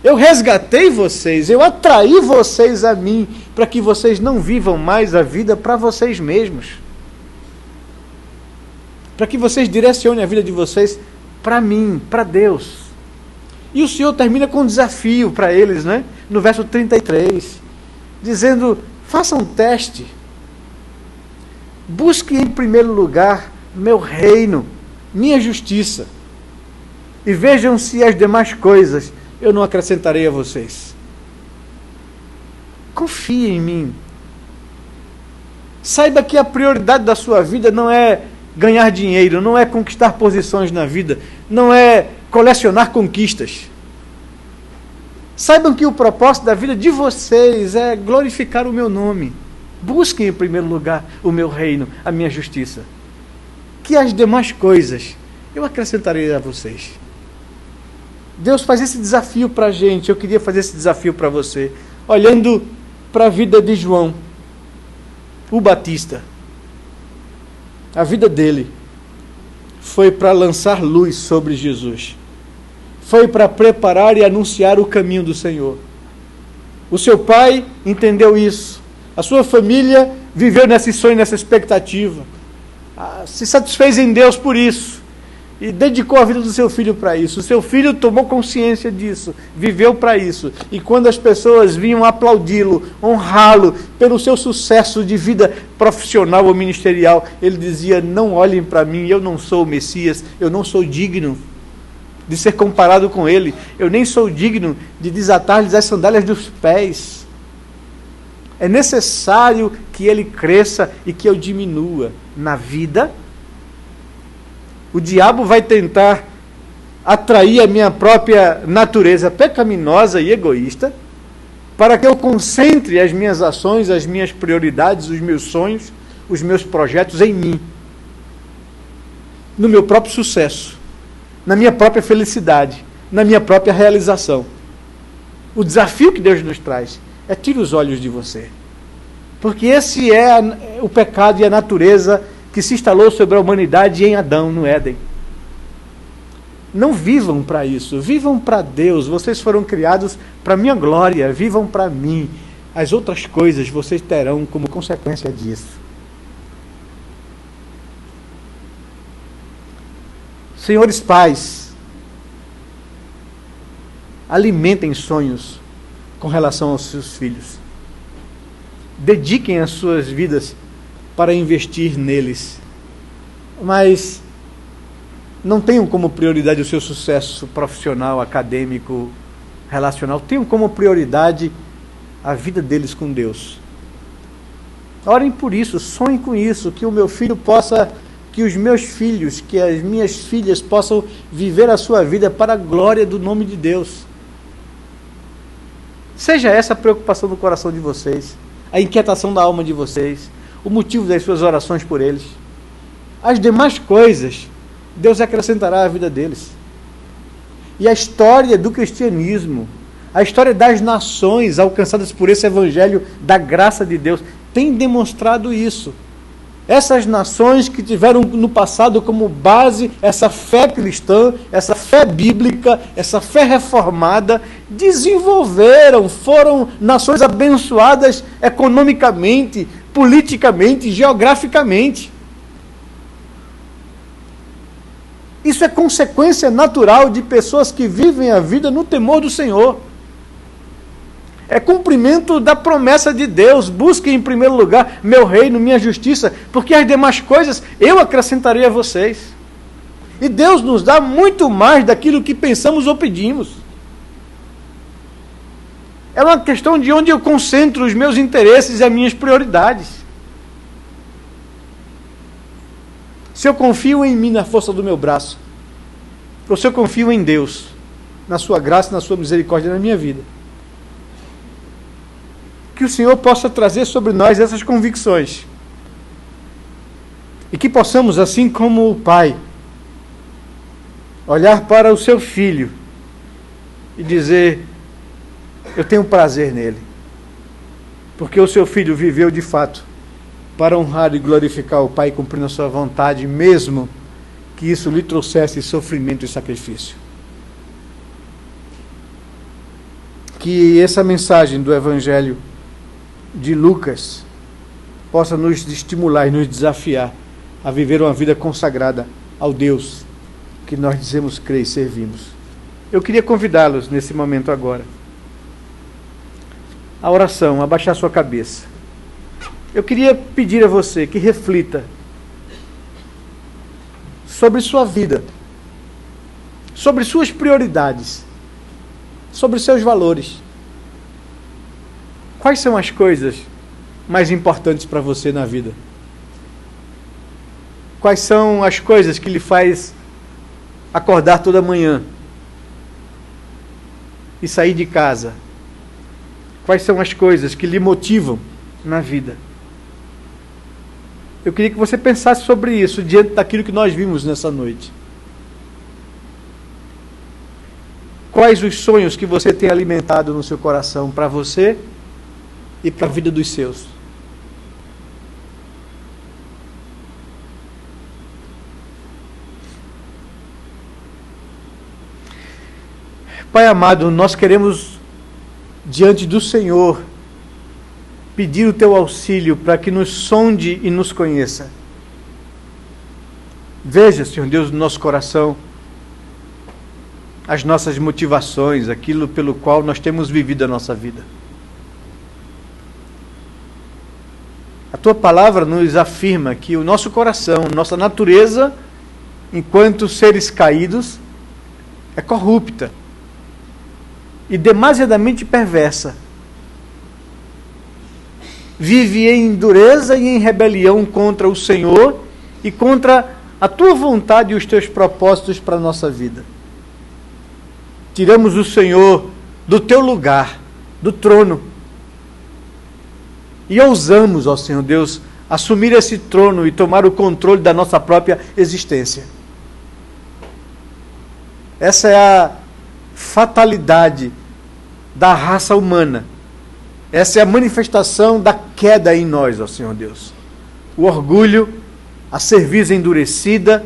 Eu resgatei vocês, eu atraí vocês a mim, para que vocês não vivam mais a vida para vocês mesmos. Para que vocês direcionem a vida de vocês para mim, para Deus. E o Senhor termina com um desafio para eles, né? No verso 33, dizendo: façam um teste. Busquem em primeiro lugar meu reino, minha justiça, e vejam se as demais coisas eu não acrescentarei a vocês. Confie em mim. Saiba que a prioridade da sua vida não é ganhar dinheiro, não é conquistar posições na vida, não é colecionar conquistas. Saibam que o propósito da vida de vocês é glorificar o meu nome. Busquem em primeiro lugar o meu reino, a minha justiça, que as demais coisas eu acrescentarei a vocês. Deus faz esse desafio para a gente. Eu queria fazer esse desafio para você, olhando para a vida de João, o Batista. A vida dele foi para lançar luz sobre Jesus, foi para preparar e anunciar o caminho do Senhor. O seu pai entendeu isso, a sua família viveu nesse sonho, nessa expectativa, se satisfez em Deus por isso, e dedicou a vida do seu filho para isso. O seu filho tomou consciência disso, viveu para isso. E quando as pessoas vinham aplaudi-lo, honrá-lo pelo seu sucesso de vida profissional ou ministerial, ele dizia: não olhem para mim, eu não sou o Messias, eu não sou digno de ser comparado com ele, eu nem sou digno de desatar-lhes as sandálias dos pés. É necessário que ele cresça e que eu diminua. Na vida, o diabo vai tentar atrair a minha própria natureza pecaminosa e egoísta, para que eu concentre as minhas ações, as minhas prioridades, os meus sonhos, os meus projetos em mim, no meu próprio sucesso, na minha própria felicidade, na minha própria realização. O desafio que Deus nos traz é: tire os olhos de você, porque esse é o pecado e a natureza que se instalou sobre a humanidade em Adão, no Éden. Não vivam para isso, vivam para Deus. Vocês foram criados para a minha glória, vivam para mim. As outras coisas vocês terão como consequência disso. Senhores pais, alimentem sonhos com relação aos seus filhos. Dediquem as suas vidas para investir neles, mas não tenham como prioridade o seu sucesso profissional, acadêmico, relacional. Tenham como prioridade a vida deles com Deus. Orem por isso, sonhem com isso, que o meu filho possa, que os meus filhos, que as minhas filhas possam viver a sua vida para a glória do nome de Deus. Seja essa a preocupação do coração de vocês, a inquietação da alma de vocês, o motivo das suas orações por eles. As demais coisas, Deus acrescentará à vida deles. E a história do cristianismo, a história das nações alcançadas por esse evangelho da graça de Deus, tem demonstrado isso. Essas nações que tiveram no passado como base essa fé cristã, essa fé bíblica, essa fé reformada, desenvolveram, foram nações abençoadas economicamente, politicamente, geograficamente. Isso é consequência natural de pessoas que vivem a vida no temor do Senhor. É cumprimento da promessa de Deus. Busquem em primeiro lugar meu reino, minha justiça, porque as demais coisas eu acrescentarei a vocês. E Deus nos dá muito mais daquilo que pensamos ou pedimos. É uma questão de onde eu concentro os meus interesses e as minhas prioridades. Se eu confio em mim, na força do meu braço, ou se eu confio em Deus, na sua graça, na sua misericórdia na minha vida. Que o Senhor possa trazer sobre nós essas convicções. E que possamos, assim como o Pai, olhar para o seu Filho e dizer: eu tenho prazer nele. Porque o seu Filho viveu de fato para honrar e glorificar o Pai, cumprindo a sua vontade, mesmo que isso lhe trouxesse sofrimento e sacrifício. Que essa mensagem do Evangelho de Lucas possa nos estimular e nos desafiar a viver uma vida consagrada ao Deus que nós dizemos crer e servimos. Eu queria convidá-los nesse momento agora a oração, a baixar sua cabeça. Eu queria pedir a você que reflita sobre sua vida, sobre suas prioridades, sobre seus valores. Quais são as coisas mais importantes para você na vida? Quais são as coisas que lhe faz acordar toda manhã e sair de casa? Quais são as coisas que lhe motivam na vida? Eu queria que você pensasse sobre isso diante daquilo que nós vimos nessa noite. Quais os sonhos que você tem alimentado no seu coração para você e para a vida dos seus? Pai amado, nós queremos, diante do Senhor, pedir o teu auxílio para que nos sonde e nos conheça. Veja, Senhor Deus, no nosso coração, as nossas motivações, aquilo pelo qual nós temos vivido a nossa vida. A tua palavra nos afirma que o nosso coração, nossa natureza, enquanto seres caídos, é corrupta e demasiadamente perversa. Vive em dureza e em rebelião contra o Senhor e contra a tua vontade e os teus propósitos para a nossa vida. Tiramos o Senhor do teu lugar, do trono, e ousamos, ó Senhor Deus, assumir esse trono e tomar o controle da nossa própria existência. Essa é a fatalidade da raça humana. Essa é a manifestação da queda em nós, ó Senhor Deus. O orgulho, a cerviz endurecida,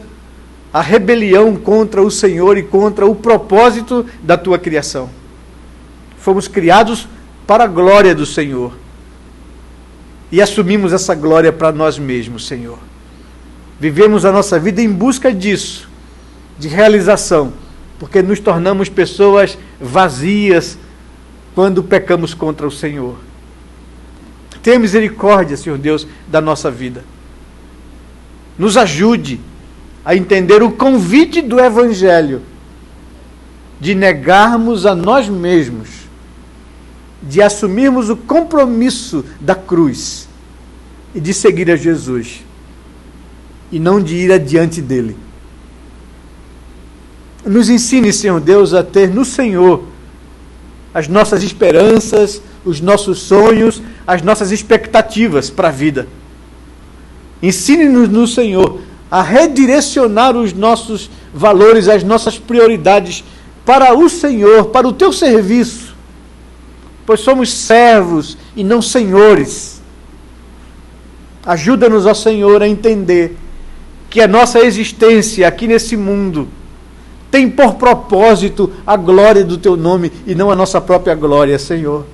a rebelião contra o Senhor e contra o propósito da tua criação. Fomos criados para a glória do Senhor. E assumimos essa glória para nós mesmos, Senhor. Vivemos a nossa vida em busca disso, de realização, porque nos tornamos pessoas vazias quando pecamos contra o Senhor. Tenha misericórdia, Senhor Deus, da nossa vida. Nos ajude a entender o convite do Evangelho de negarmos a nós mesmos, de assumirmos o compromisso da cruz e de seguir a Jesus, e não de ir adiante dele. Nos ensine, Senhor Deus, a ter no Senhor as nossas esperanças, os nossos sonhos, as nossas expectativas para a vida. Ensine-nos no Senhor a redirecionar os nossos valores, as nossas prioridades para o Senhor, para o teu serviço, pois somos servos e não senhores. Ajuda-nos, ó Senhor, a entender que a nossa existência aqui nesse mundo tem por propósito a glória do teu nome e não a nossa própria glória, Senhor.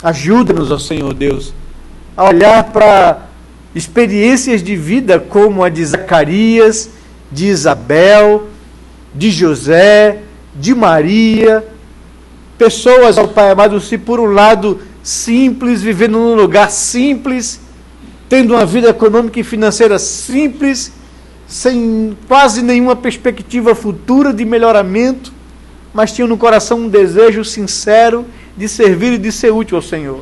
Ajuda-nos, ó Senhor Deus, a olhar para experiências de vida como a de Zacarias, de Isabel, de José, de Maria, pessoas, ó Pai amado, se por um lado simples, vivendo num lugar simples, tendo uma vida econômica e financeira simples, sem quase nenhuma perspectiva futura de melhoramento, mas tinham no coração um desejo sincero de servir e de ser útil ao Senhor.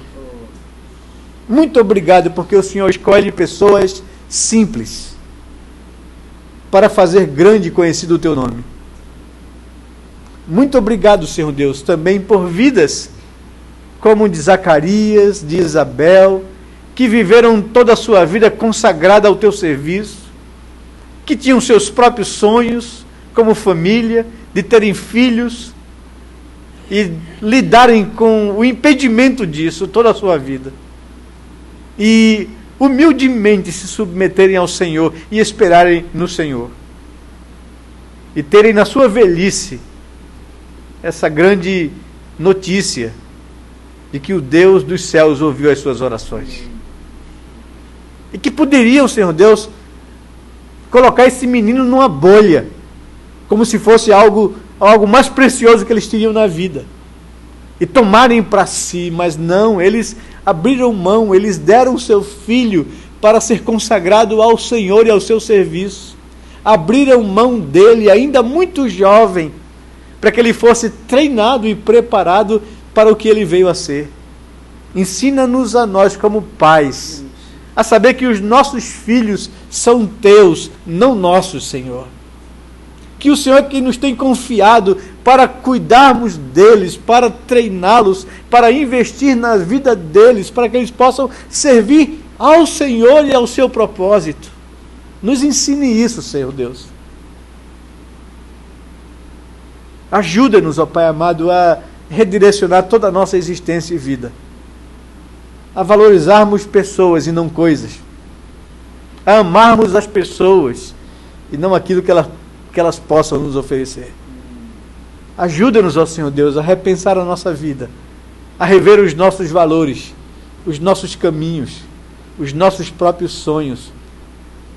Muito obrigado, porque o Senhor escolhe pessoas simples para fazer grande e conhecido o teu nome. Muito obrigado, Senhor Deus, também por vidas como de Zacarias, de Isabel, que viveram toda a sua vida consagrada ao teu serviço, que tinham seus próprios sonhos como família, de terem filhos e lidarem com o impedimento disso toda a sua vida. E humildemente se submeterem ao Senhor e esperarem no Senhor. E terem na sua velhice essa grande notícia de que o Deus dos céus ouviu as suas orações. E que poderiam, Senhor Deus, colocar esse menino numa bolha, como se fosse algo mais precioso que eles teriam na vida, e tomarem para si, mas não, eles abriram mão, eles deram o seu filho para ser consagrado ao Senhor e ao seu serviço, abriram mão dele, ainda muito jovem, para que ele fosse treinado e preparado para o que ele veio a ser. Ensina-nos a nós como pais, a saber que os nossos filhos são teus, não nossos, Senhor. Que o Senhor é que nos tem confiado para cuidarmos deles, para treiná-los, para investir na vida deles, para que eles possam servir ao Senhor e ao seu propósito. Nos ensine isso, Senhor Deus. Ajuda-nos, ó Pai amado, a redirecionar toda a nossa existência e vida, a valorizarmos pessoas e não coisas, a amarmos as pessoas e não aquilo que elas possam nos oferecer. Ajuda-nos, ó Senhor Deus, a repensar a nossa vida, a rever os nossos valores, os nossos caminhos, os nossos próprios sonhos,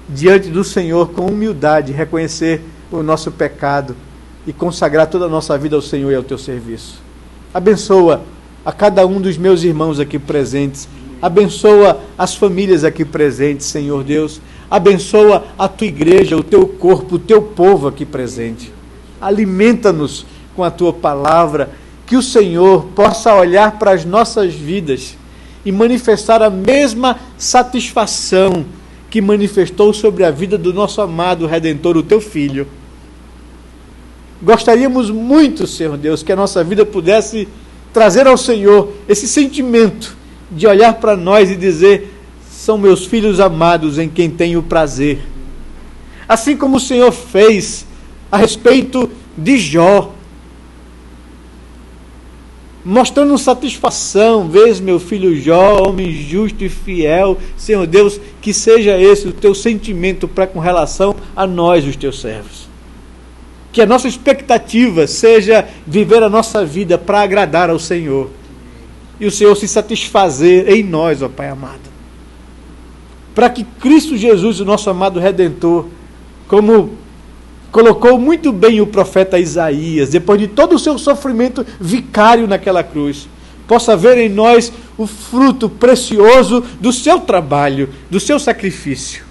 diante do Senhor com humildade, reconhecer o nosso pecado e consagrar toda a nossa vida ao Senhor e ao teu serviço. Abençoa a cada um dos meus irmãos aqui presentes, abençoa as famílias aqui presentes, Senhor Deus, abençoa a tua igreja, o teu corpo, o teu povo aqui presente. Alimenta-nos com a tua palavra, que o Senhor possa olhar para as nossas vidas e manifestar a mesma satisfação que manifestou sobre a vida do nosso amado Redentor, o teu Filho. Gostaríamos muito, Senhor Deus, que a nossa vida pudesse trazer ao Senhor esse sentimento de olhar para nós e dizer: são meus filhos amados em quem tenho prazer. Assim como o Senhor fez a respeito de Jó, mostrando satisfação: vês meu filho Jó, homem justo e fiel. Senhor Deus, que seja esse o teu sentimento para com relação a nós, os teus servos. Que a nossa expectativa seja viver a nossa vida para agradar ao Senhor. E o Senhor se satisfazer em nós, ó Pai amado. Para que Cristo Jesus, o nosso amado Redentor, como colocou muito bem o profeta Isaías, depois de todo o seu sofrimento vicário naquela cruz, possa ver em nós o fruto precioso do seu trabalho, do seu sacrifício.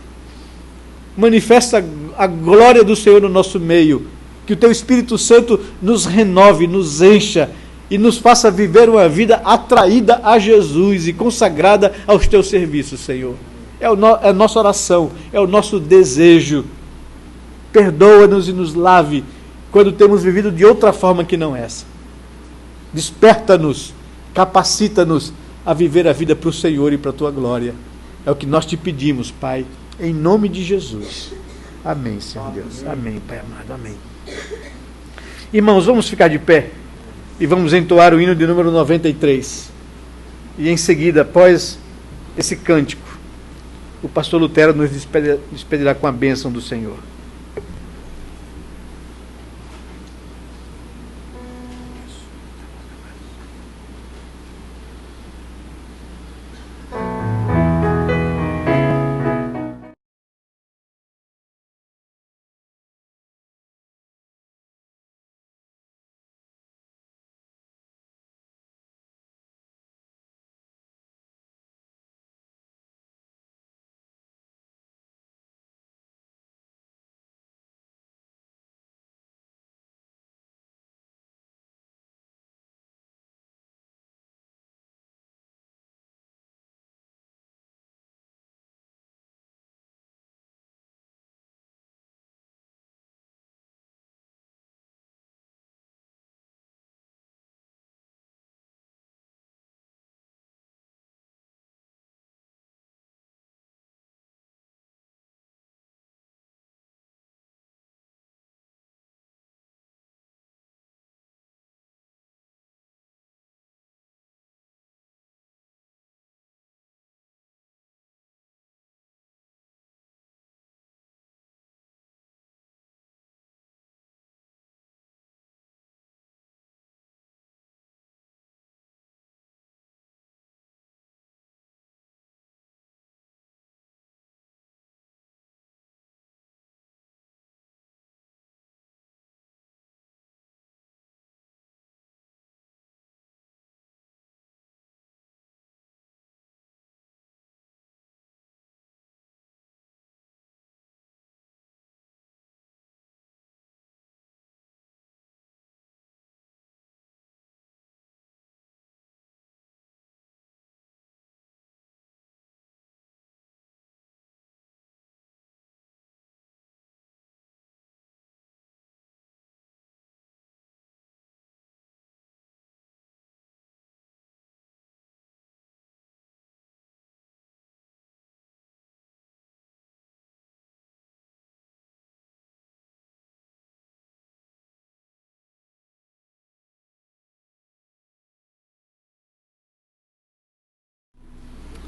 Manifesta a glória do Senhor no nosso meio, que o teu Espírito Santo nos renove, nos encha e nos faça viver uma vida atraída a Jesus e consagrada aos teus serviços, Senhor. É a nossa oração, é o nosso desejo. Perdoa-nos e nos lave quando temos vivido de outra forma que não essa. Desperta-nos, capacita-nos a viver a vida para o Senhor e para a tua glória. É o que nós te pedimos, Pai, em nome de Jesus. Amém, Senhor Deus. Amém, Pai amado. Amém. Irmãos, vamos ficar de pé e vamos entoar o hino de número 93. E em seguida, após esse cântico, o pastor Lutero nos despedirá com a bênção do Senhor.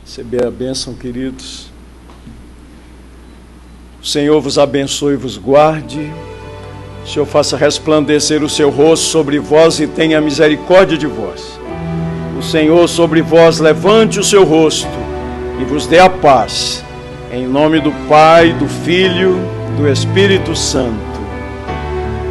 Receber a bênção, queridos. O Senhor vos abençoe e vos guarde. O Senhor faça resplandecer o seu rosto sobre vós e tenha misericórdia de vós. O Senhor sobre vós levante o seu rosto e vos dê a paz. Em nome do Pai, do Filho, do Espírito Santo.